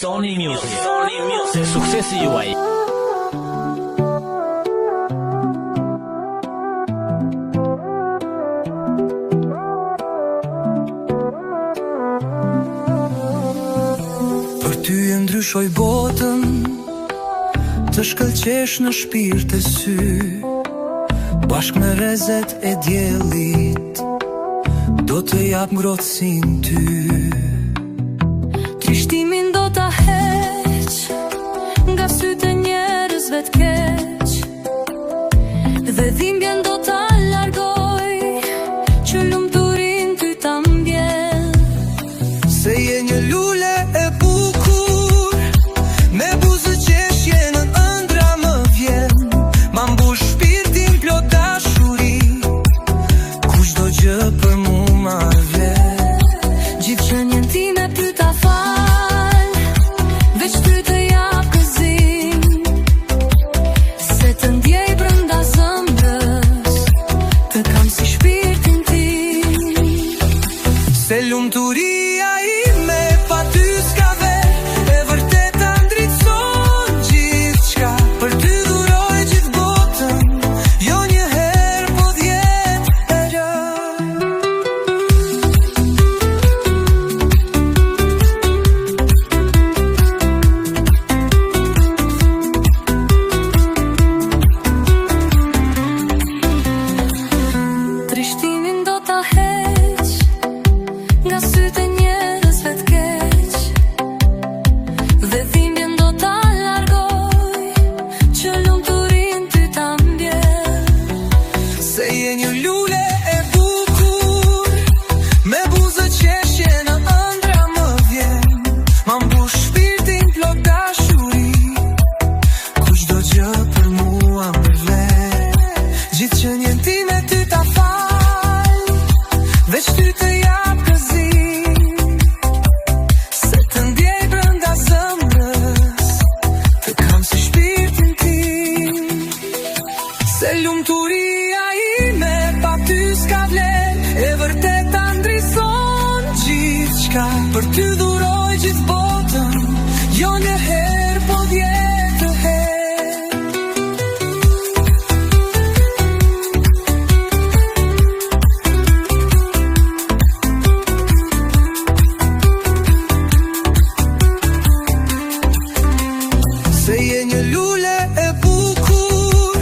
Sony Music. Se suksesi juaj. Për ty e ndryshoj botën, të shkëlqesh në shpirt e sy, bashk me rezet e diellit, do të jap ngrohtësinë ty. Trishtimin do ta heq nga sytë e njerëzve t'keq, dhe dhimbjen do ta largoj, që lumturin ty ta mbjell. Se je një lule e bukur, me buzë qeshje në ëndra më vjen, ma mbush shpirtin plot dashuri, kushdo gjë për mu ma vlen. Gjithë qenjen time ty ta fal, veç ty të jap gëzim, se të ndjej brenda zemrës, të kam si shpirtin tim. Se lumturia ime pa ty s'ka ver, e vërteta ndritson gjithçka. Për ty duroj gjithë botën, jo një herë po 10 herë. Trishtimin do ta heq nga sytë e njerëzve t'keq, dhe dhimbjen do ta largoj, që lumturin ty ta mbjell. Se je një lule e bukur, me buzë qeshje në ëndra më vjen, ma mbush shpirtin plot dashuri, kushdo gjë për mua më vlen. Gjithë qenjen time ty ta fal, veç ty të jap gëzim, se të ndjej brenda zemrës, të kam si shpirtin tim. Se lumturia ime pa ty s'ka vlen, e vërteta ndrison gjithçka. Për ty duroj gjithë botën, jo një herë po 10 herë. Se je një lule e bukur,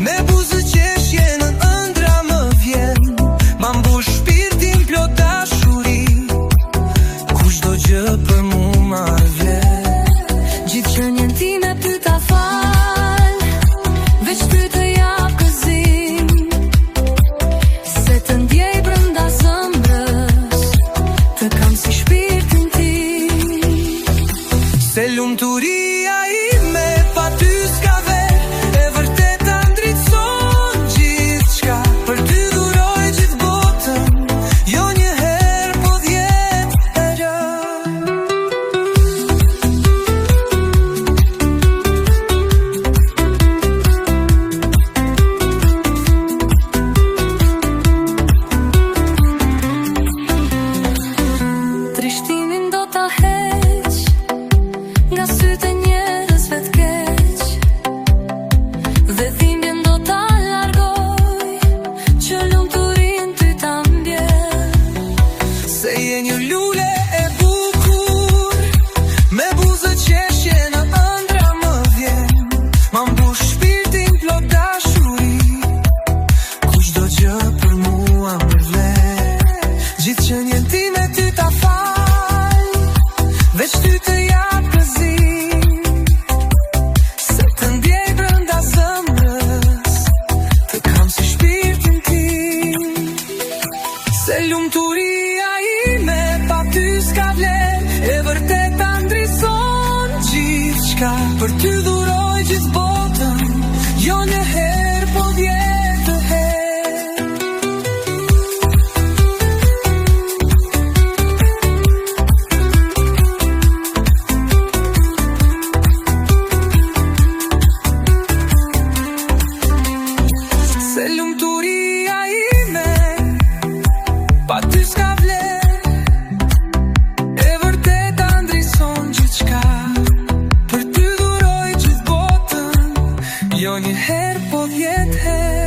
me buzë qeshje në ëndra më vjen, ma mbush shpirtin plot dashuri, kushdo gjë për mu ma vlen. Gjithë qenjen time ty ta fal, veç ty të jap gëzim, se të ndjej brenda zemrës, të kam si shpirtin tim. Se lumturia ime pa ty s'ka ver, e vërteta ndritson gjithçka. Për ty duroj gjithë botën, jo një herë po 10 herë. Trishtimin do ta heq nga sytë e njerëzve t'keq, dhe dhimbjen do ta largoj, që lumturin ty ta mbjell. Se je një lule e bukur, me buzë qeshje në ëndra më vjen, ma mbush shpirtin plot dashuri, kushdo gjë për mua më vlen. Gjithë qenjen time ty ta fal, veç ty të jap gëzim, se të ndjej brenda zemrës, të kam si shpirtin tim. Se lumturia ime pa ty s'ka vlen, e vërteta ndrison gjithçka. Për ty duroj gjithë botën, jo një herë po 10 herë. Se lumturia ime pa ty s'ka vlen, e vërteta ndrison gjithçka. Jo një herë po 10 herë.